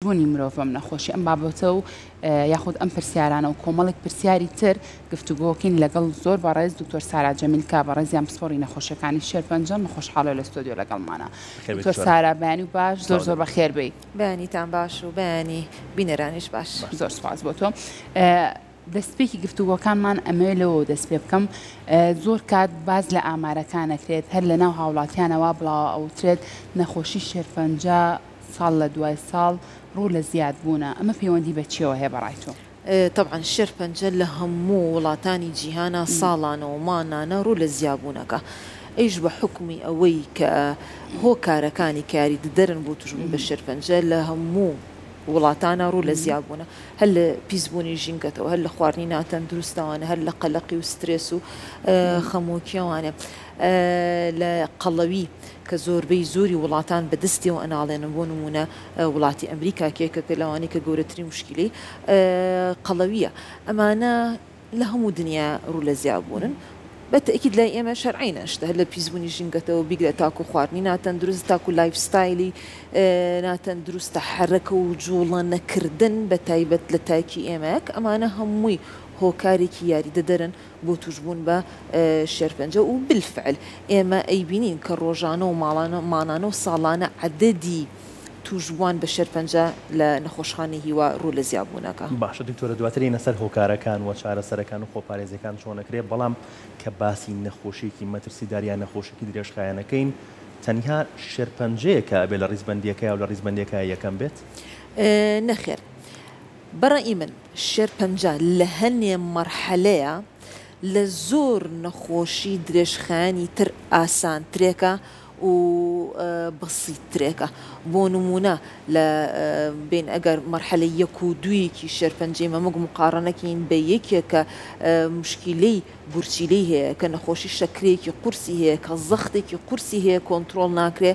پیسبوونی مرۆڤ ئەم نەخۆشی ئەم بابەتە و یاخود ئەم پرسیارانە و کۆمەڵێک پرسیاری تر گفتوگۆکین لەگەڵ زۆر بەڕێز دکتۆر سارا جەمیل کا بەڕێزیان پسپۆڕی نەخۆشیەکانی شێرپەنجە خۆشحاڵە لە ستۆدیۆ لەگەڵمانە. دکتۆر سارا بەیانی و باش زۆر بەخێر بێی. بەیانیتان باش و بەیانی بینەرانیش باش. زۆر سپاس بۆ تۆ. دەستپێکی گفتوگۆکانمان ئەمەوێ لەوە دەست پێ بکەم زۆر کات باز لە ئامارەکانەکرێت هەر لە ناو هاوڵاتیانەوە بڵاو ئەوترێت نەخۆشی شێرپەنجە ساڵ لە دوای ساڵ ڕوو لە زیادبوونە ئەمە پەیوەندی بە چیەوە هەیە بەڕای تۆ؟ طبعا شێرپەنجە لە هەموو وڵاتانی جیهانە ساڵانە و مانانە ڕوو لە زیابوونەکە. ئەیش بە حکمی ئەوەی کە هۆکارەکانی کاری دەرن بۆ توژبوون بە شێرپەنجە لە هەموو وڵاتانە ڕوو لە زیابوونە هەر لە پیسبوونی ژینگەتەوە هەر لە خواردنی ناتەندروستەوانە هەر لە قەلەقی و سترێس و خەمۆکیەوانە لە قەڵەوی کە زۆربەی زۆری وڵاتان بەدەستیەوە ئەناڵێنن بۆ نمونە وڵاتی ئەمریکا کێکەکە لەوانی کە گەورەترین مشکلی قەڵەویە ئەمانە لە هەموو دنیا ڕوو لە زیابوونن بەتەکید لای ئێمە شەرعی نەشتە هەر لە پیسبوونی ژینگەتەوە بیگرە تاکو خواردنی ناتەندروست تاکو لایف ستایلی ناتەندروستە حرەکە و جوڵە نەکردن بە تایبەت لە تاکی ئێمەیەک ئەمانە هەمووی هۆکارێکی یاریدە دەرن بۆ توشبوون بە شێرپەنجە و بالفعل ئێمە ئەیبینین کە ڕۆژانە و مانانە و ساڵانە عەدەدی توشبووان بە شێرپەنجە لە نەخۆشخانەی هیوا ڕوو لە زیابوونەکە. باشە دکتۆرە دواتری نەسەر هۆکارەکان و چارەسەرەکان و خۆپارێزەکان چۆنەکرێت بەڵام کە باسی نەخۆشیێکی مەترسیداریان نەخۆشیی درێژخایەنەکەین تەنها شێرپەنجەیە کە ئەبێ لە ڕیزبەندیەکەی و لە ڕیزبەندیەکە یەکەم بێت؟ نەخێر بەڕێی من شێرپەنجە لە هەنێ مەرحەلەیە لە زۆر نەخۆشی درێژخایەنی تر ئاسانترێکە و بەسیترێکە بۆ نمونە لە بین ئەگەر مەرحەلە یەک و دوویەکی شێرپەنجەی مەمەگ مقارنەکەین بە یەکێک کە مشکلەی بورچیلەی هەیە کە نەخۆشی شەکرێکی قورسی هەیە کە زەختێکی قورسی هەیە کۆنتترۆل ناکرێ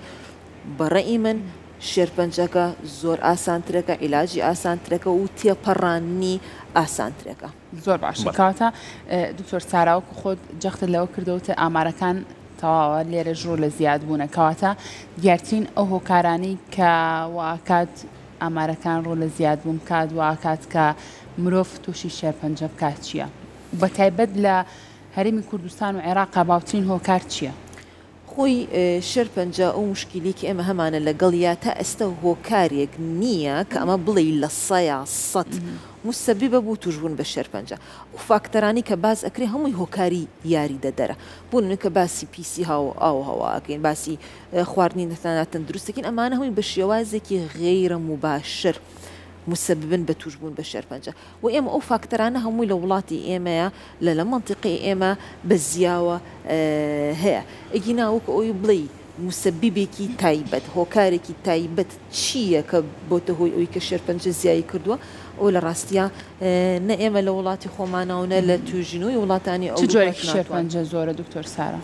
بەڕێی من شێرپەنجەکە زۆر ئاسانترەکە عیلاجی ئاسانترەکە و تێپەڕانی ئاسانترەکە. زۆر باشە کاتە دکتۆر ساراوەکو خۆت جەختت لەوە کردەوەتە ئامارەکان تەواوە لێرە ژوور لە زیادبوونە کەواتە دیارترین ئەو هۆکارانی کە واکات ئامارەکان ڕوو لە زیادبوون کات واکات کە مرۆڤ تووشی شێرپەنجە بکات چییە؟ بە تایبەت لە هەرێمی کوردستان و عێراقا باوترین هۆکار چییە؟ خۆی شێرپەنجە ئەو مشکلێکی ئێمە هەمانە لەگەڵیا تا ئێستا هۆکارێک نییە کە ئەمە بڵێ لە سەد مستەبیبە بوو توشبوون بە شێرپەنجە و فاکتەرانی کە باز ئەکرێ هەمووی هۆکاری یاریدە دەرە بوون کە باسی پیسی ئاو هەواکەین باسی خواردنی ناتەندروستەکەین ئەمانە هەمووی بە شێوازێکی غەیرە مباشر مسببن بە توشبوون بە شێرپەنجە و ئێمە ئەو فاکتەرانە هەمووی لە وڵاتی ئێمەیە لە منتیقی ئێمە بە زیاوە هەیە ئەگی ناوەکە ئەوی بڵێ مسببێکی تایبەت هۆکارێکی تایبەت چییە کە بۆتە هۆی ئەوی کە شێرپەنجە زیایی کردووە ئەو لە ڕاستیە نە ئێمە لە وڵاتی خۆمانەوەە لە توژینەوەی وڵاتانی ئەو جۆرێکی شێرپەنجە زۆرە دکتۆر سارا.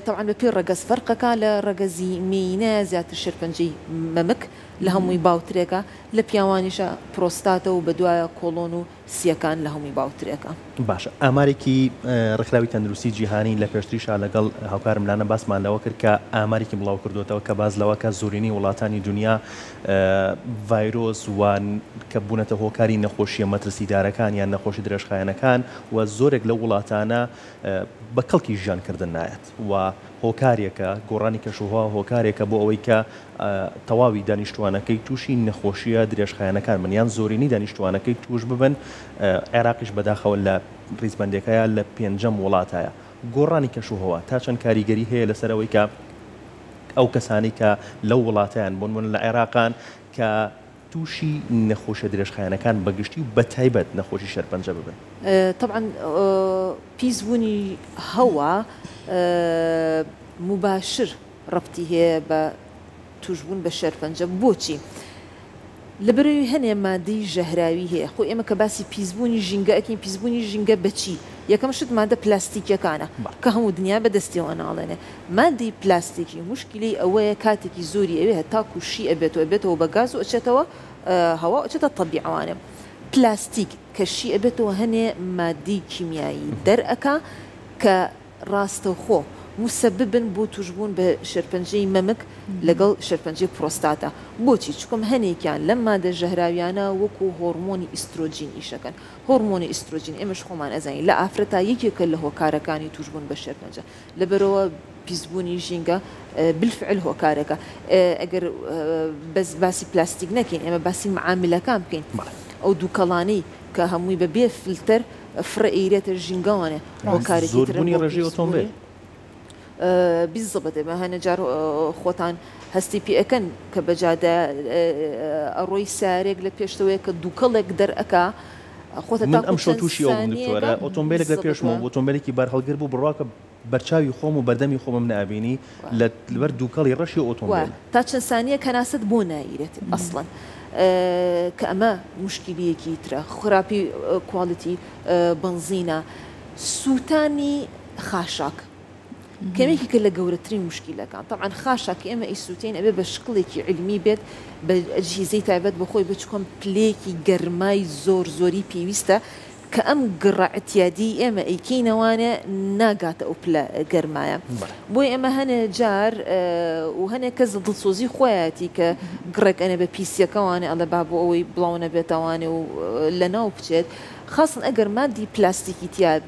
طبعا بە پێی ڕەگەز فەرقەکە لە ڕەگەزی مینە زیاتر شێرپەنجەی مەمک لە هەمووی باوترێکە لە پیاوانیشە پرۆستاتە و بە دوایە کۆڵۆن و سیەکان لە هەمووی باوترێکە. باشە ئامارێکی ڕێکخراوی تەندروستی جیهانی لە پێشتریشا لەگەڵ هاوکارم لانە باسمان لەوە کرد کە ئامارێکی بڵاو کردوێتەوە کە باز لەوە کە زۆرینی وڵاتانی دنیا ڤایرۆس وان کە بوونەتە هۆکاری نەخۆشیە مەترسیدارەکان یان نەخۆشی درێژخایەنەکان و زۆرێک لە وڵاتانە بە کەڵکی ژیانکردن نایەت و هۆکارێکە گۆڕانی کەشوها هۆکارێکە بۆ ئەوەی کە تەواوی دانیشتوانەکەی تووشی نەخۆشیە درێژخایەنەکان من یان زۆرینی دانیشتوانەکەی توش ببن عێراقیش بەداخەوە لە ڕیزبەندەکەیە لە پێنجەم وڵاتایە گۆڕانی کەشوهەوە تا چەند کاریگەری هەیە لەسەرەوەی کە ئەو کەسانی کە لەو وڵاتیان بوون لە عێراقان کە تووشی نەخۆشە درێژخایەنەکان بەگشتی و بە تایبەت نەخۆشی شێرپەنجە ببن. طبعا پیسبوونی هەوا مباشر ڕبتی هەیە بە توشبوون بە شێرپەنجە بۆچی؟ لەبەرەوەی هەنێ مادەی ژەهراوی هەیە خۆ ئێمە کە باسی پیسبوونی ژینگە ئەکەین پیسبوونی ژینگە بەچی؟ یەکەم شت مادە پلاستیکیەکانە کە هەموو دنیا بەدەستیەوە ناڵێنێ مادەی پلاستیکی مشکلی ئەوەیە کاتێکی زۆری ئەوێ هەتا کوشی ئەبێتەوە بە گاز و ئەچێتەوە هەوا ئەچێتە تەبیعوانێ پلاستیک کەشی ئەبێتەوە هەنێ مادەی کیمیایی دەرئەکا کە ڕاستەوخۆ مسببن بۆ توشبوون بە شێرپەنجەی مەمک لەگەڵ شێرپەنجەی پرۆستاتە. بۆچی؟ چکۆم هەنێکیان لەم مادە ژەهراویانە وەکو هۆرمۆنی ئیسترۆجین ئیشەکەن. هۆرمۆنی ئیسترۆجین ئێمەش خۆمان ئەزانین لە ئافرەتا یەکێکە لە هۆکارەکانی توشبوون بە شێرپەنجە. لەبەرەوە پیسبوونی ژینگە بالفعل هۆکارەکە. ئەگەر بەس باسی پلاستیک نەکەین، ئێمە باسی معاملەکان بکەین. ئەو دووکەڵانەی کە هەمووی بەبێ فلتەر فرە ئەیرێتە ژینگەوانێ هۆکارێکی زۆربوونی ڕێژەی ئۆتۆمبیل. بالضبط ما هنا جار خوتان هستي بي اكن كبجاده اروي سارق لبيشتوي كدوكلك در اكا خوتا من امشو توشي او دكتوره اوتومبيلك لبيش مو اوتومبيلك بار هلغربو براك برچاوي خوم وبردمي خوم من ابيني لبر دوكلي رشي اوتومبيل تاچ ثانيه كناست بو نايرت اصلا كأما مشكلة كيترا خرابي كواليتي بنزينة سوتاني خاشاك كميكي كلا جورترين مشكلة كان طبعا خاشاك إما إيسوتين أبي بشكلك علمي بيت بأجهزة تعبت بخوي بتشكم بليكي جرماي زوري بيويستا كأم قرع اعتيادي إما إيكينا وانا ناقات أو بلا جرمايا بوي إما هنا جار وهنا كذا ضلصوزي خواتي كقرق أنا ببيسيا كواني على بابو أوي بلاونا بيتواني ولنا وبتشد خاصة أجر مادي بلاستيكي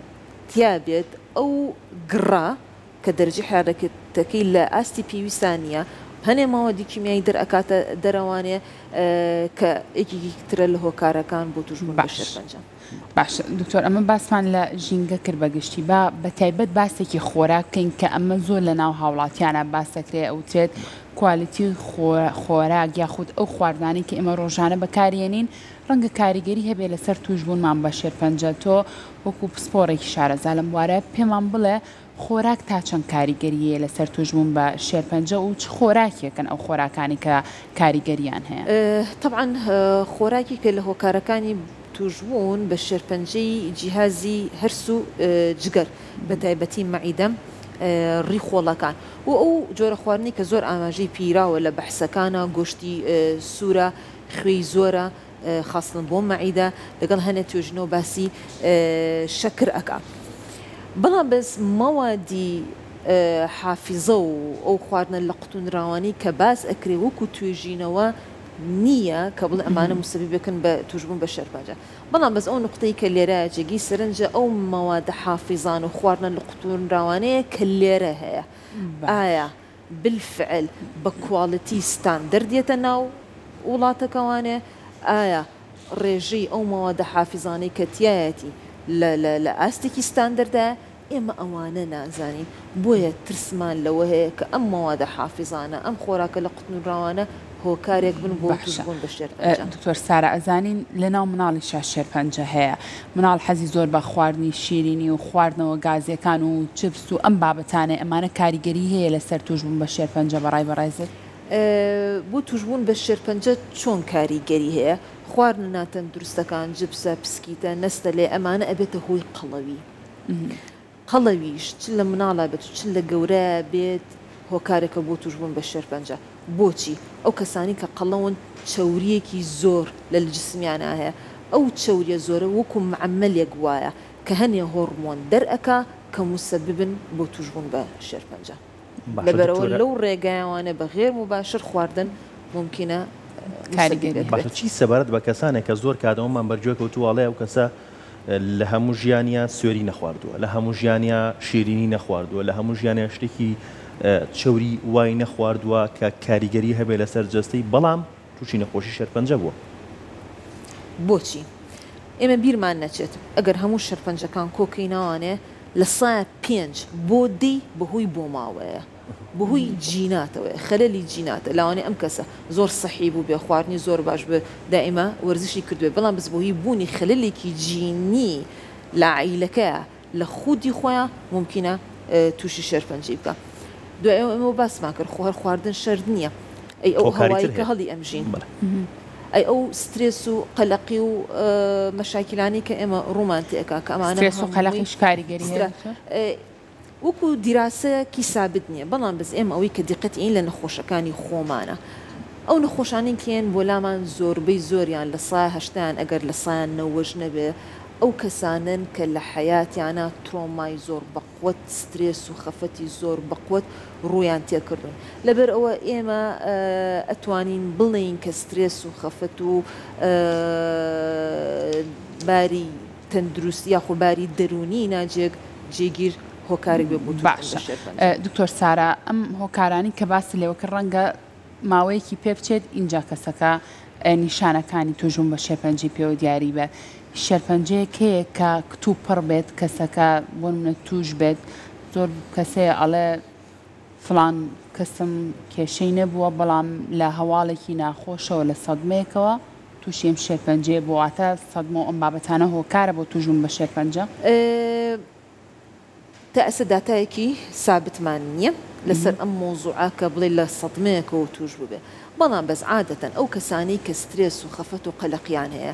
تيابت أو قرا كدرجة حركة تكيل أستي بي ثانية هني مواد كيميائية در أكاتا دروانية كإيكي ترى له كاركان بوتوجون بالشرفنجة. باش دكتور أما باسمان لا جينجا كرباجشتي بتعبد باسكي خوراك كين كأما زول لنا وهولاتيانا باسكري أو تيت كواليتي خوراك ياخد أو خوارداني كإما روجانا بكاريانين رنگ کاریگەری هەبێ لەسەر توشبوونمان بە شێرپەنجە تۆ وەکو پسپۆڕێکی شارەزا لەم وارە پێمان بڵێ خۆراک تا چەند کاریگەریە لەسەر توشبوون بە شێرپەنجە و چ خۆراکێکن ئەو خۆراکانی کە کاریگەریان هەیە؟ طبعا خۆراکی کە لە هۆکارەکانی توشبوون بە شێرپەنجەی جیهازی هەرس و جگەر بە تایبەتی مەعیدەم ڕیخۆڵەکان و ئەو جۆرە خواردنی کە زۆر ئاماژەی پیراوە لە بەحسەکانە گۆشتی سوورە خوێی زۆرە خاصة بۆ مەعیدە لەگەڵ هەنە توێژنەوە باسی شەکر ئەکا بەڵام بەس مەوادی حافیزە و ئەو خواردنە لە قوتونراوانی کە باس ئەکرێ وەکو توێژینەوە نییە کە بڵێ ئەمانە مسەبیبەکەن بە توشبوون بە شێرپەنجە بەڵام بەس ئەو نقطەی کە لێرە جێگی سەرنجە ئەو مەوادە حافیزان و خواردنە لە قوتونراوانەیە کە لێرە هەیە ئایا بالفعل بە کواڵیتی ستاندەردێتە ناو وڵاتەکەوانێ ئایا ڕێژەی ئەو مەوادە حافیزانەی کە تایەتی لە ئاستێکی ستاندەردە ئێمە ئەوانە نازانین بۆیە ترسمان لەوە هەیە کە ئەم مەوادە حافیزانە ئەم خۆراکە لە قوتونراوانە هۆکارێک بن بۆ توشبوون بە شێرپەنجە. دکتۆر سارە ئەزانین لەناو مناڵیشا شێرپەنجە هەیە مناڵ حەزی زۆر بە خواردنی شیرینی و خواردنەوە گازیەکان و چپس و ئەم بابەتانێ ئەمانە کاریگەری هەیە لەسەر توشبوون بە شێرپەنجە بەڕای بەڕایزت؟ بۆ توشبوون بە شێرپەنجە چۆن کاریگەری هەیە خواردنە ناتەندروستەکان جبسە پسکیتە نەستە لێ ئەمانە ئەبێتە هۆی قەڵەوی قەڵەویش چ لە مناڵە بێت چ لە گەورەیە بێت هۆکارێکە بۆ توشبوون بە شێرپەنجە بۆچی ئەو کەسانی کە قەڵەون چەوریەکی زۆر لە جسمیانە هەیە ئەو چەوریە زۆرە وەکو معەمەلێک وایە کە هەنێ هۆرمۆن دەرئەکا کە مسەببن بۆ توشبوون بە شێرپەنجە لەبەرەوە لەو ڕێگایوانە بە غێر مباشر خواردن ممکنە باشە چی سەبارەت بە کەسانێک کە زۆر کاتەوەمان بەرجۆ کەوتوواڵەیە ئەو کەسە لە هەموو ژیانیا سوێری نەخواردووە لە هەموو ژیانیا شیرینی نەخواردووە لە هەموو ژیانیا شتێکی چەوری وای نەخواردووە کە کاریگەری هەبێ لەسەر جەستەی بەڵام تووشی نەخۆشی شێرپەنجە بووە بۆچی ئێمە بیرمان نەچێت ئەگەر هەموو شێرپەنجەکان کۆکەیناوانێ لە سایە 5 بۆ 10 بەهۆی بۆ ماوەیە بەهۆی جیناتەوە خەلەلی جیناتە لاوانێ ئەم کەسە زۆر سەحی بوو بێ خواردنی زۆر باش بێ دائیمە وەرزشی کردوێ بەڵام بەس بەهۆی بوونی خەلەلێکی جینی لە عیلەکەیە لە خودی خۆیان ممکنە تووشی شێرپەنجەی بکە دوای ئەمە باسمان کرد خۆ هەر خواردن شەر نییە ئەی ئەو هەوایی کە هەڵی ئەمژین ئەی ئەو سترێس و قەلەقی و مەشاکلانی کە ئێمە ڕوومانتێکە کە ئەمانە سترێس و قەلەقیش کاریگەری وەکو دیراسەیەکی سابت نییە بەڵام بەس ئێمە ئەوەی کە دیقەت ئین لە نەخۆشەکانی خۆمانە ئەو نەخۆشانین کێن بۆ لامان زۆربەی زۆریان لە سایە هەشتیان ئەگەر لە سایان نەوەژ نەبێ ئەو کەسانن کە لە حیاتیانە ترۆمای زۆر بەقوت سترێس و خەفەتی زۆر بەقوت ڕویان تێکردون لەبەر ئەوە ئێمە ئەتوانین بڵین کە سترێس و خەفەت و باری تەندروستی یاخۆ باری دەرونی ناجێک جێگیر هۆکارێک بێ بۆ باشە دکتۆر سارا ئەم هۆکارانی کە باسی لێوەکە ڕەنگە ماوەیەکی پێ بچێت اینجا کەسەکە نیشانەکانی توژبوون بە شێرپەنجی پێوە دیاری بێت شێرپەنجەیەک هەیە کە کتوب پڕ بێت کەسەکە بۆ منە توش بێت زۆر کەسەیە ئەڵێ فلان کەسم کێشەی نەبووە بەڵام لە هەواڵێکی ناخۆشەوە لە سەدمەیەکەوە تووشی ئەم شێرپەنجێ بۆواتە سەدمە ئەم بابەتانە هۆکارە بۆ توژبوون بە شێرپەنجە تا ئەسە داتایەکی سابتمان نییە لەسەر ئەم مۆزوعە کە بڵێ لە سەدمەیەکەوە توش ببێ بەڵام بەس عادەتەن ئەو کەسانی کە سترێس و خەفەت و قەلەقیان هەیە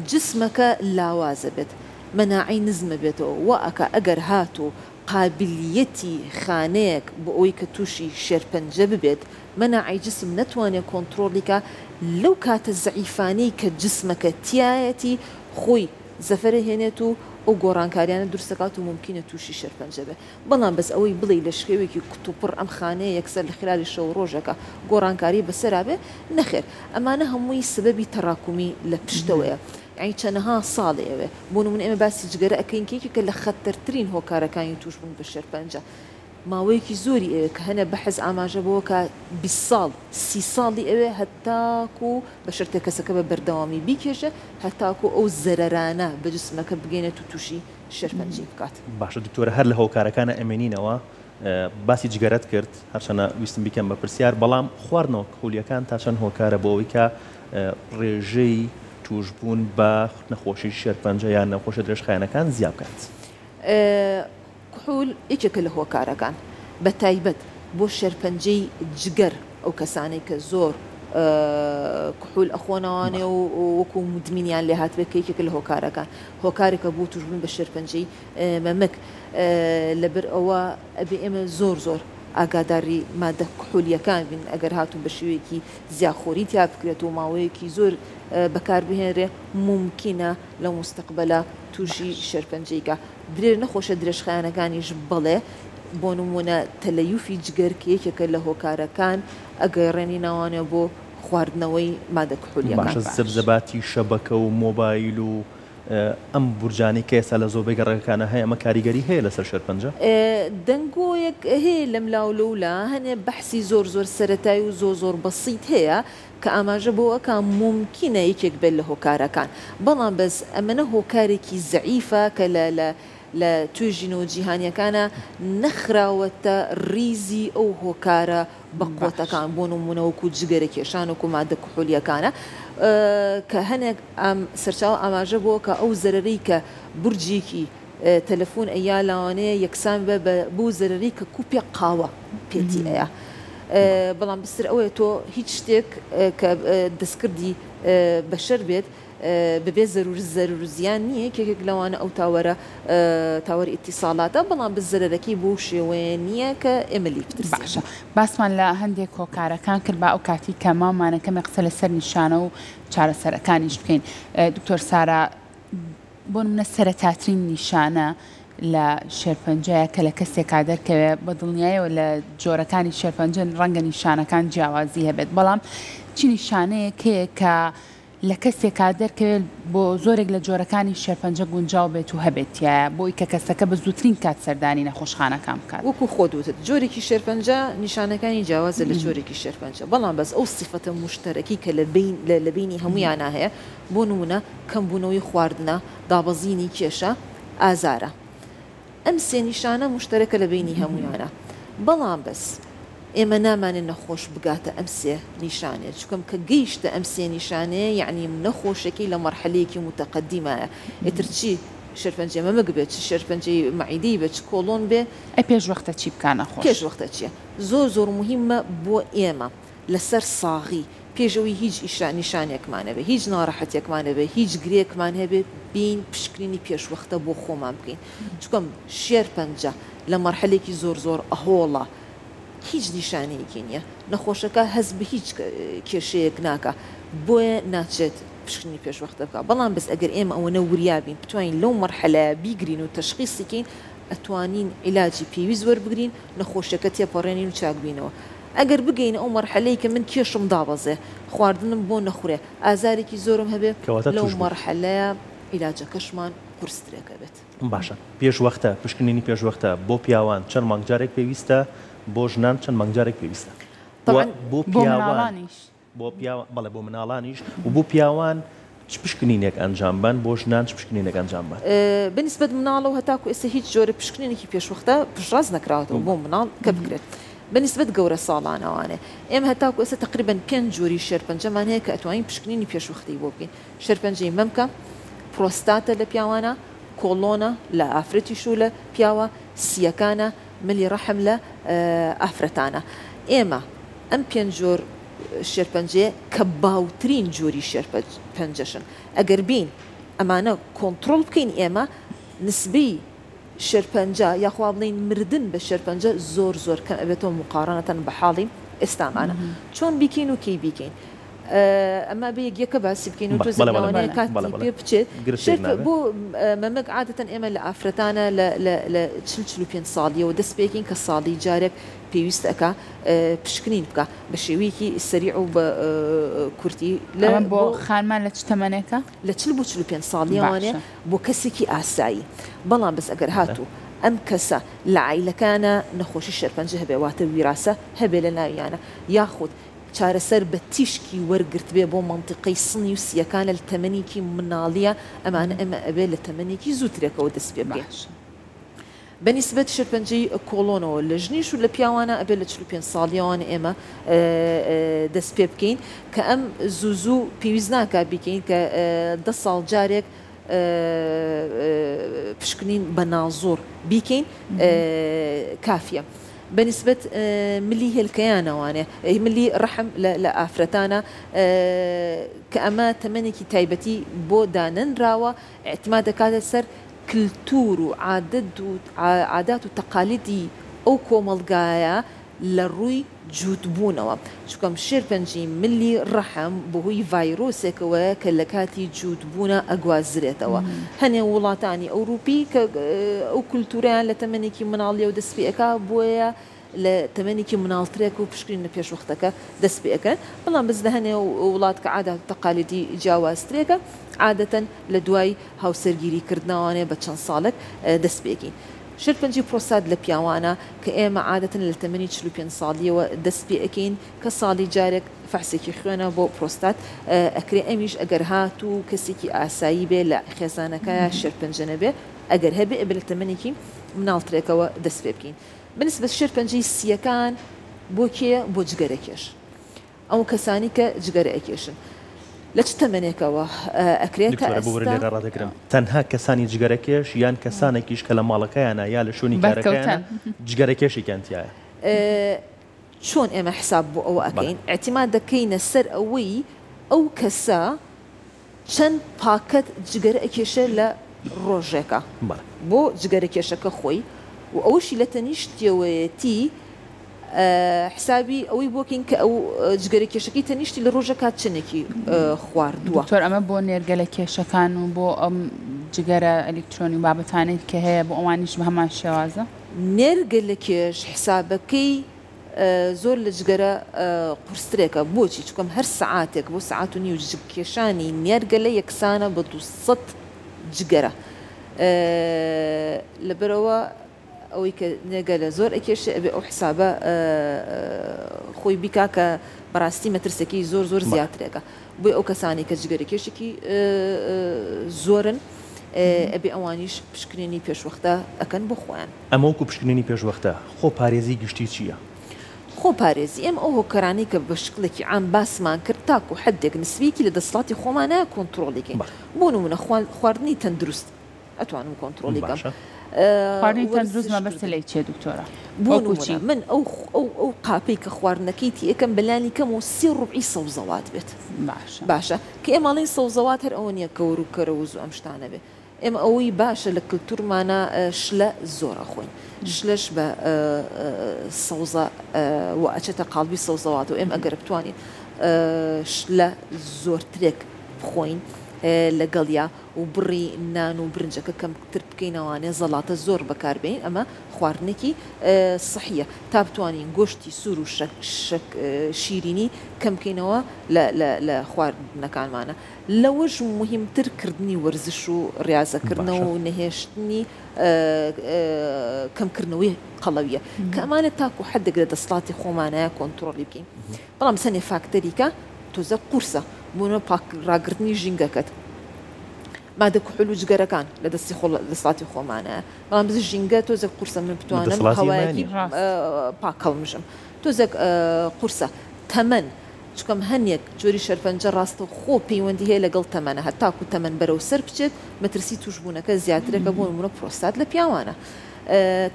جسمەکە لاوازە بێت مەناعی نزمە بێتەوە وەکە ئەگەر هاتو قابلیەتی خانەیەک بۆ ئەوی کە تووشی شێرپەنجە ببێت مەناعی جسم نەتوانێت کۆنتترۆلیکە لەو کاتە زەعیفانەی کە جسمەکە تایەتی خۆی زەفەرە هێنێت و ئەو گۆڕانکاریانە درستەکات و ممکنە تووشی شێرپەنجە بێ بەڵام بەس ئەوەی بڵێ لە شێوێکی قوتوپڕ ئەم خانەیە یەکسەر لە خلالی شەو ڕۆژەکە گۆڕانکاری بەسەرا بێ نەخێر ئەمانە هەمووی سبەبی تەراکمی لە پشتەوەیە یعنی چەندەها ساڵی ئەوێ بۆ نمونە ئێمە باسی جگەرە ئەەکەین کێکێکە لە خەتەرترین هۆکارەکانی توشبوون بە شێرپەنجە ماوەیەکی زۆری ئەوێ کە هەنە بەحەز ئاماژە بەوە کە 20 ساڵ 30 ساڵی ئەوێ هەتاکو بە شەرتە کەسەکە بە بەردەوامی بیکێشە هەتاکو ئەو زەرەرانە بە جسمەکە بگەێنێت و تووشی شێرپەنجی بکات باشە دکتۆرە هەر لە هۆکارەکانە ئەمێنینەوە باسی جگەرەت کرد هەرچەنە ویستم بیکەم بە پرسیار بەڵام خواردنەوە کۆلیەکان تا چەند هۆکارە بۆ ئەوەی کە ڕێژەی توشبوون بە نەخۆشی شێرپەنجە یان نەخۆشە درێژخایەنەکان زیاد بکات کحول یەکێکە لە هۆکارەکان بە تایبەت بۆ شێرپەنجەی جگەر ئەو کەسانەی کە زۆر کحول ئەخۆنەوانێ و وەکو مدمینیان لێ هاتبێت یەکێکە لە هۆکارەکان هۆکارێکە بۆ توشبوون بە شێرپەنجەی مەمک لەبەر ئەوە ئەبێ ئێمە زۆر ئاگاداری مادە کحولیەکان بین ئەگەر هاتوون بە شێوەیەکی زیاخۆری تیا بکرێت و ماوەیەکی زۆر بەکاربهێنرێ ممکنە لە مستەقبەلە تووشی شێرپەنجەیکە درێژ نەخۆشە درێژخایەنەکانیش بڵێ بۆ نمونە تەلەیوفی جگەر کە یەکێکە لە هۆکارەکان ئەگەڕێنی ناوانە بۆ خواردنەوەی مادە کحولیەکان زەبزەباتی شەبەکە و مۆبایل و ئەم بورجانی کە ئێستا لە زۆربەی گەڕەکانە هەیە ئەمە کاریگەری هەیە لەسەر شێرپەنجە دەنگۆیەک هەیە لەم لاولەولا هەنێ بەحسی زۆر سەرەتایی و زۆر بەسیط هەیە کە ئاماژە بۆەکە ممکنە یەکێک بێت لە هۆکارەکان بەڵام بەس ئەمەنە هۆکارێکی زەعیفە کە لە توێژینەوە جیهانیەکانە نەخراوەتە ریزی ئەو هۆکارە بەقوتەکان بۆ نمونەوەکو جگەرە کێشان وکو مادە کحولیەکانە کە هەنێک سەرچاو ئاماژە بۆ کە ئەو زەرەرەی کە بورجێکی تەلەفۆن ئەیا لاوانەیە یەکسان بە بۆ زەرەری کە کوپێ قاوە پێتی ئەیە بەڵام بەسەر ئەوەیە تۆ هیچ شتێک کە دەستکردی بەشەر بێت ببێ زەرور زیان نییە کێکێک لەوانە ئەو تاوەری ئیتیساڵاتە بەڵام بزەرەکەی بۆ شێوەیە نییە کە ئێمەلی باشە باسمان لە هەندێک هۆکارەکان کرد با ئەو کاتی کە مامانەکەمە قسە لەسەر نیشانە و چارەسەرەکانیش بکەین دکتۆر سارا بۆ منە سەرەتاترین نیشانە لە شێرپەنجەیە کە لە کەسێکا دەرکەوێت بە دڵنیایەوە لە جۆرەکانی شێرپەنجە ڕەنگە نیشانەکان جیاوازی هەبێت بەڵام چی نیشانەیە کە لە کەسێکا دەرکەوێت بۆ زۆرێک لە جۆرەکانی شێرپەنجە گونجاو بێت و هەبێتە بۆی کە کەسەکە بە زووترین کات سەردانی نەخۆشخانەکان بکات وەکو خۆدوتت جۆرێکی شێرپەنجە نیشانەکانی جیاوازە لە جۆرێکی شێرپەنجە بەڵام بەس ئەو سیفەتە مشتەرەکی کە لە بینی هەمویانە هەیە بۆ نمونە کەمبوونەوەی خواردنە دابەزینی کێشە ئازارە ئەم سێ نیشانە مشتەرەکە لە بینی هەمویانە بەڵام بەس ئێمە نامانێت نەخۆش بگاتە ئەم سێ نیشانێت چکەم کە گەیشتە ئەم سێ نیشانەیە یعنی نەخۆشەکەی لە مەرحەلەیەکی متەقەدیمایە ئێتر چی شێرپەنجە مەمەک بێت چ شێرپەنجەی مەعیدەی بێت چ کۆڵۆن بێ ئەی پێش وەختە چی بکە نەخۆش پێش وەختە چییە زۆر مهمە بۆ ئێمە لەسەر ساغی پێشەوەی هیچ نیشانێکمانە بێ هیچ ناڕەحەتێکمانە بێ هیچ گرێکمان هەبێ بین پشکنینی پێشوەختە بۆ خۆمان بکەین چکەم شێرپەنجە لە مەرحەلێکی زۆر ئەهۆڵە هیچ نیشانەیەکی نییە نەخۆشەکە هەز بە هیچ کێشەیەک ناکە بۆیە ناچێت پشکنی پێشوەختە بکە بەڵام بەس ئەگەر ئێمە ئەوە نەوریابین بتوانین لەو مەرحەلە بیگرین و تەشخیصیکەین ئەتوانین عیلاجی پێویست وەربگرین نەخۆشیەکە تێپەڕێنین و چاکبینەوە ئەگەر بگەین ئەو مەرحەلەی کە من کێشم دابەزێ خواردنم بۆ نەخورێ ئازارێکی زۆرم هەبێ لەو مەرحەلەیە عیلاجەکەشمان قورسترێکە بێت باشە پێشوەختە پشکنینی پێشوەختە بۆ پیاوان چەند مانگجارێک پێویستە بۆ ژنان چەند مانگجارێک پێویستە بۆ پیاوان بۆ پیاوان بەڵێ بۆ مناڵانیش و بۆ پیاوان چ پشکنینێک ئەنجام بان بۆ ژنان چ پشکنینێک ئەنجام بان بنسبەت مناڵەوە هەتاکو ئێستا هیچ جۆرە پشکنینێکی پێشوەختە پشتڕاست نەکراوەتەوە بۆ مناڵ کە بکرێت بنسبەت گەورە ساڵانەوانێ ئێمە هەتاکو ئێستا تقریبا 5 جۆری شێرپەنجەمان هەیە کە ئەتوانین پشکنینی پێشوەختی بۆ بکەین شێرپەنجەی مەمکە پرۆستاتە لە پیاوانە کۆڵۆنە لە ئافرەتیش و لە پیاوە سیەکانە ملی ڕەحم لە ئافرەتانە ئێمە ئەم 5 جۆر شێرپەنجەیە کە باوترین جۆری شێرپەنجەشن ئەگەر بین ئەمانە کۆنتترۆل بکەین ئێمە نسبی شێرپەنجە یاخوا بڵین مردن بە شێرپەنجە زۆر زۆر کەم ئەبێتەوە مقارنەتەن بە حاڵی ئێستامانە چۆن بیکەین و کەی بیکەین ئەمە بە یەکە باسی بکەین و تۆزانەوەی کاتی پێ بچێت بۆ مەمەک عادەتەن ئێمە لە ئافرەتانە لە 45 ساڵیەوە دەست پێکین کە ساڵی جارێک پێویست ئەکا پشکنین بکە بە شێوەیەکی سەریع و بە کورتی بۆ خانمان لە چ تەمەنێکە لە 45 ساڵیەوانێ بۆ کەسێکی ئاسایی بەڵام بەس ئەگەر هاتوو ئەم کەسە لە عیلەکانە نەخۆشی شێرپەنجە هەبێواتە ویراسە هەبێ لە ناویانە یاخود چارەسەر بە تیشکی وەرگرت بێ بۆ منطقەی سنی و سیەکانە لە تەمەنێکی مناڵیە ئەمانە ئەمە ئەبێ لە تەمەنێکی زووترێکەوە دەست پێ بێت بەنسبەت شێرپەنجەی کۆڵۆنەوە لە ژنیش و لە پیاوانە ئەبێ لە 45 ساڵیەوانە ئێمە دەست پێ بکەین کە ئەم زوو پێویست ناکات بیکەین کە 10 ساڵ جارێک پشکنین بە نازۆر بیکەین کافیە بنسبة ملي هلكيانوانه ملي رحم لأفرتانا كأما تمنكي تايبتي بو دانن راوا اعتماد كذا سر كلتور عادات وتقاليدي أو كومالجايا للروي جودبونوا شكم شيربنجي ملي رحم بهوي فيروسك وكلكاتي جودبونا أجوازرتوا هني ولاتاني أوروبي أو كلتوران لتمنيكي مناليا ودسبيكا بويا لتمنيكي منالتريك وبشكرين بيش وقتك دسبيكا بلان بس هني ولاتك عادة تقاليدي جوازتريكا عادة لدواي هاو سرجيري كردناواني بتشان صالك دسبيكين شێرپەنجی پرۆستات لە پیاوانە کە ئێمە عادەتەن لە تەمەنی 45 ساڵیەوە دەست پێ ئەکەین کە ساڵی جارێک فەحسێکی خوێنە بۆ پرۆستات ئەکرێ ئەمیش ئەگەر هات و کەسێکی ئاسایی بێ لە خێزانەکە شێرپەنجە نەبێ ئەگەر هەبێ ئەبێ لە تەمەنێکی مناڵترێکەوە دەست پێ بکەین بنسبەت شێرپەنجەی سیەکان بۆ کێ بۆ جگەرەکێش ئەو کەسانی کە جگەرە ئەکێشن لە چ تەمەنێکەوە ئەکرێت تەنها کەسانی جگەرەکێش یان کەسانێکیش کە لە ماڵەکەیانە یا لە شوێنی کارەکەیانە جگەرەکێشی کەنتیایە چۆن ئێمە حساب بۆ ئەوە ئەکەین اعتیماد دەکەینە سەر ئەوەی ئەو کەسە چەند پاکەت جگەرە ئەکێشە لە ڕۆژێکە بۆ جگەرەکێشەکە خۆی و ئەوشی لە تەنیشتیەوەیەتی حسابی ئەوەی بۆکەین کە ئەو جگەرە کێشەکەی تەنیشتی لە ڕۆژەکات چنێکی خواردووە تۆر ئەمە بۆ نێرگە لە کێشەکان و بۆ ئەم جگەرە ئەلکترۆنی بابەتانێت کە هەیە بۆ ئەوانیش بە هەمان شێوازە نێرگە لە کێش حسابەکەی زۆر لە جگەرە قورسترێکە بۆچی چکەم هەر سعاتێک بۆ سعات و نیو کێشانی نێرگە لە یەکسانە بە 200 جگەرە لەبەرەوە ئەوەی کە نێگە لە زۆر ئەکێشە ئەبێ ئەو حسابە خۆی بیکا کە بەڕاستی مەترسێکی زۆر زۆر زیاترێکە بۆ ئەو کەسانی کە جگەرەکێشێکی زۆرن ئەبێ ئەوانیش پشکنینی پێشوەختە ئەکەن بۆ خۆیان ئەمە وەکو پشکنینی پێشوەختە خۆ پارێزی گشتی چییە؟ خۆ پارێزی ئێمە ئەو هۆکارانی کە بە شکڵێکی عام باسمان کرد تاکو حدێک نسبیەکی لە دەسڵاتی خۆمانە کۆنتترۆڵیکەین بۆ نمونە خواردنی تەندروست ئەتوانم کۆنتترۆلی بکەم خواردنی تەندروست مەبەستە لەی چێ دکتۆرە بۆ نمونە من ئەو قاپەی کە خواردنەکەیتی یەکەم بەلانی کەم و 30 ڕوبعی سەوزەوات بێت باشە کە ئێمەڵین سەوزەوات هەر ئەوە نییە کەور و کەرەوز و ئەم شتانە بێت ئێمە ئەوەی باشە لە کلتورمانە شلە زۆرە خۆین شلەش بە سەوزە و ئەچێتە قاڵبی سەوزەوات و ئێمە ئەگەر بتوانین شلە زۆرترێک بخۆین لەگەڵیا و بڕی نان و برنجەکە کەمتر بکەینەوانێ زەڵاتە زۆر بەکاربین ئەمە خواردنێکی سەحیە تا بتوانین گۆشتی سوور و شیرینی کەم بکەینەوە لە خواردنەکانمانە لەوەش مهمترکردنی وەرزش و ڕاضەکردنەوە و نەهێشتنی کەمکردنەوەی قەڵەویە کە ئەمانە تاکو حدێک لە دەسڵاتی خۆمانایە کۆنتترۆلی بکەین بەڵام سەنێ فاکتەریکە تۆزە قورسە بوونە ڕاگررتنی ژینگەکەت مادە کوحول و جگەرەکان لە دەستی دەسڵاتی خۆمانە بەڵام بز ژینگە تۆزە قورسە من بتوانم هەوایەکی پاکەڵمژم تۆزێک قورسە تەمەن چکەم هەنێک جۆری شەرپەنجە ڕاستە خۆ پەیوەندی هەیە لەگەڵ تەمەنە هەتاکو تەمەن بەرەو سەر بچێت مەترسی توشبوونەکە زیاترەکە بۆ نمونە پرۆستات لە پیاوانە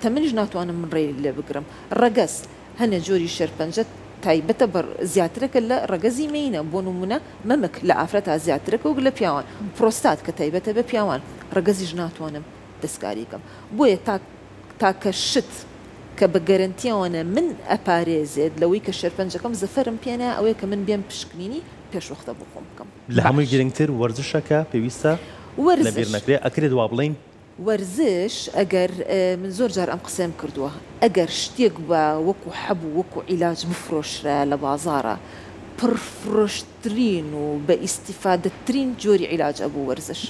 تەمەنیش ناتوانم من ڕێی لێ بگرم ڕەگەز هەنێ جۆری شەرپەنجە تایبەتە بەر زیاترەکە لە ڕەگەزی مینە بۆ نمونە مەمک لە ئافرەت زیاترەکە و لە پیاوان پرۆستات کە تایبەتە بە پیاوان ڕەگەزیش ناتوانم دەستکاریکەم بۆیە تاکە شت کە بە گەرنتیاوانە من ئەپارێزێت لەوەی کە شەرپەنجەکەم زەفەرم پێێنە ئەوەیە کە من بێم پشکنینی پێشوەختە بخۆم بکەم لە هەمووی گرنگتر وەرزشەکە پێویستە لەبیر نەکرێت ئەکرێت وا بڵین وەرزش ئەگەر من زۆر جار ئەم قسەم کردووە ئەگەر شتێک بە وەکو حەبوو وەکو عیلاج بفرۆشرا لە بازارە پڕفرۆشترین و بە ئیسیفادەترین جۆری عیلاج ئەبوو وەرزش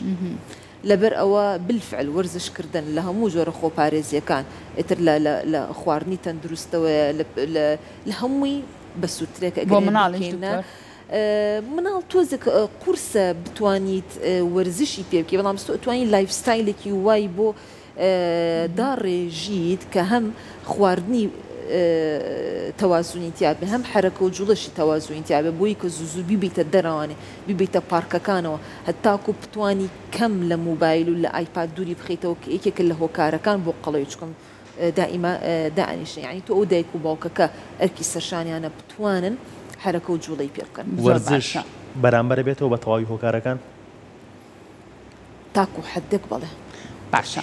لەبەر ئەوە بالفعل وەرزشکردن لە هەموو جۆرە خۆپارێزیەکان ئێتر لە خواردنی تەندروستەوە لە هەمووی بە سووترێک بۆ مناڵێنە مناڵ تۆزێک قورسە بتوانیت وەرزشی پێ بکەی بەڵام توانین لایفستایلێکی وای بۆ داڕێژیت کە هەم خواردنی تەوازوونی تیابێ هەم حرەکە و جوڵەشی تەوازوونی تیابێ بۆی کە زوو بیبیتە دەرەوانێ بیبیتە پارکەکانەوە هەتاکو بتوانی کەم لە موبایل و لە ئایپاد دووری بخیتەوە کە یەکێک لە هۆکارەکان بۆ قەڵەوی چکەم دائیمە دائنیشە یعنی تۆ ئەو دایک و باوکەکە ئەرکی سەرشانیانە بتوانن حرەکە و جوڵەی پێ بکەن وەرزش بەرامبەر بێتەوە بە تەواوی هۆکارەکان تاکو حدێک بەڵێ باشە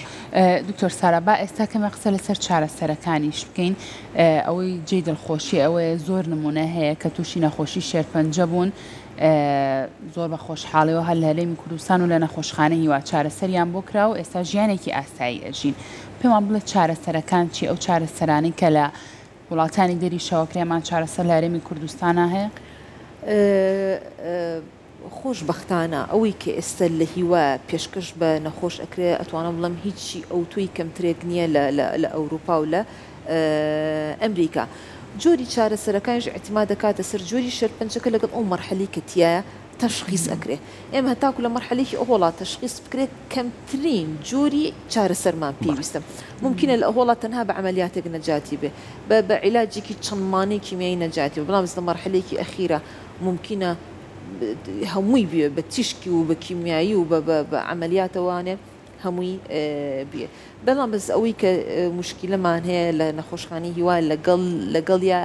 دکتۆر سارا با ئێستا کەمە قسە لەسەر چارەسەرەکانیش بکەین ئەوەی جێی دڵخۆشی ئەوەیە زۆر نمونە هەیە کە تووشی نەخۆشی شێرپەنجە بوون زۆر بە خۆشحاڵیەوە هەر لە هەرێمی کوردستان و لە نەخۆشخانە هیوا چارەسەریان بۆ کرا و ئێستا ژیانێکی ئاسایی ئەژین پێمان بڵێت چارەسەرەکان چی ئەو چارەسەرانی کە لە وڵاتانی دەری شەوەکرێمان چارەسەر لە هەرێمی کوردستانە هەیە خۆشبەختانە ئەوەی کە ئێستا لە هیوا پێشکەش بە نەخۆش ئەکرێ ئەتوانم بڵم هیچی ئەو توی کەمترێک نییە لە ئەوروپا و لە ئەمریکا جۆری چارەسەرەکانش احتیما دەکاتە سەر جۆری شەرپەنجەکە لەگەڵ ئەو مەرحەلی کە تایە تەشخیص ئەکرێ ئێمە هەتاکو لە مەرحەلێکی ئەو وڵات تەشخیص بکرێت کەمترین جۆری چارەسەرمان پێویستە ممکنە لە وڵات تەنها بە عملیاتێک نەجاتی بێ بە عیلاجێکی چەندمانەی کیمیایی نەجاتی بەڵام لە مەرحەلێکی ئەخیرە ممکنە هەمووی بێ بە تیشکی و بە کیمیایی و بە عملیاتەوانێ هەمووی بێ بەڵام بەس ئەوەی کە مشکلەمان هەیە لە نەخۆشخانەی هیوا لەگەڵیا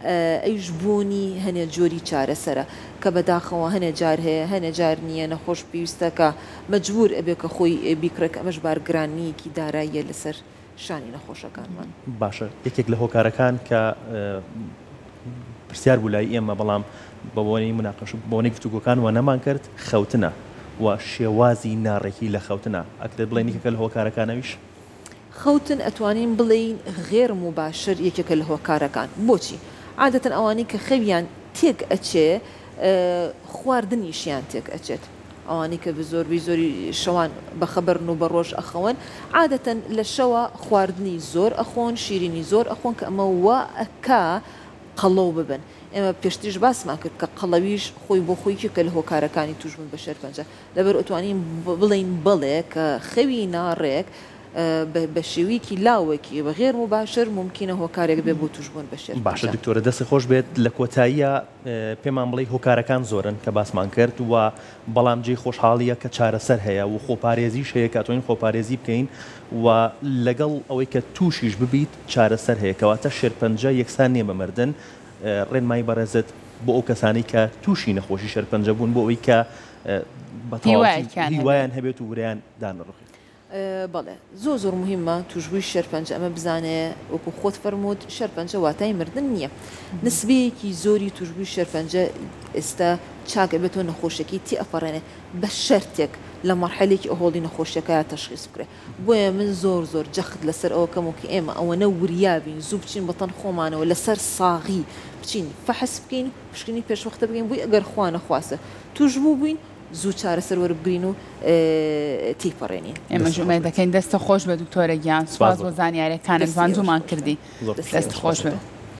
ئەیش بوونی هەنێ جۆری چارەسەرە کە بەداخەوە هەنێ جار هەیە هەنێ جار نییە نەخۆش پێویستەکە مەجبور ئەبێ کە خۆی بیکرێک ئەمەش بارگرانیەکی داراییە لەسەر شانی نەخۆشەکانمان باشە یەکێک لە هۆکارەکان کە پرسیار بوو لای ئێمە بەڵام بەبوونی مناقەش بۆنێک گفتوگۆکان و نەمان کرد خەوتنە و شێوازی ناڕێکی لە خەوتنە ئەکرێت بڵێن یەکێکە لە هۆکارەکانەویش خەوتن ئەتوانین بڵین غێر مباشر یەکێکە لە هۆکارەکان بۆچی عادەتەن ئەوانەی کە خەویان تێک ئەچێ خواردنیشیان تێک ئەچێت ئەوانەی کە زۆری شەوان بەخەبەرن و بە ڕۆژ ئەخەون عادەتەن لە شەوە خواردنی زۆر ئەخۆن شیرینی زۆر ئەخۆن کە ئەمە وا ئەکا قەڵەو ببن ئێمە پێشتریش باسمان کرد کە قەڵەویش خۆی بۆ خۆیکی کە لە هۆکارەکانی توشبن بە شەرپەنجە لەبەر ئەتوانین بڵین بڵێ کە خەوی ناڕێک بە شێویکی لاوەکی بە غێر مباشر ممکنە هۆکارێک بێ بۆ توشبوون بە شێرپەنجە باشە دکتۆرە دەستی خۆش بێت لە کۆتاییە پێمان بڵێ هۆکارەکان زۆرن کە باسمان کرد و بەڵام جێی خۆشحاڵیە کە چارەسەر هەیە و خۆپارێزیش هەیە کە ئەتوانین خۆپارێزی بکەین و لەگەڵ ئەوەی کە تووشیش ببیت چارەسەر هەیە کەواتە شێرپەنجە یەکسان نییە بە مردن ڕێنمای بەڕێزت بۆ ئەو کەسانی کە تووشی نەخۆشی شێرپەنجە بوون بۆ ئەوەی کە هیوایان هەبێت و وریان دانەڕخی بەڵێ زۆر مهمە توشبووی شێرپەنجە ئەمە بزانێ وەکو خۆت فەرمووت شێرپەنجە واتای مردن نییە نسبەیەکی زۆری توشبووی شێرپەنجە ئێستا چاکە بێتەوە نەخۆشیەکەی تی ئەپەڕێنێ بە شەرتێک لە مەرحەلێکی ئەهۆڵی نەخۆشیەکە تەشخیص بکرێ بۆیە من زۆر جەخت لەسەر ئەوە کەموکە ئێمە ئەوەنە وریابین زوو بچین بەتەن خۆمانەوە لەسەر ساغی بچین فەحس بکەین پشکنی پێشوەختە بگەین بووی ئەگەر خوا نەخواسە توشبوو بووین زوو چارەسەر وەربگرین و تێپەڕێنین ئێمە ژمێ دەکەین دەستە خۆش بە دکتۆرە گیان سوپاس بۆ زانیاریەکانت زانجومان کردی دەست خۆش بێ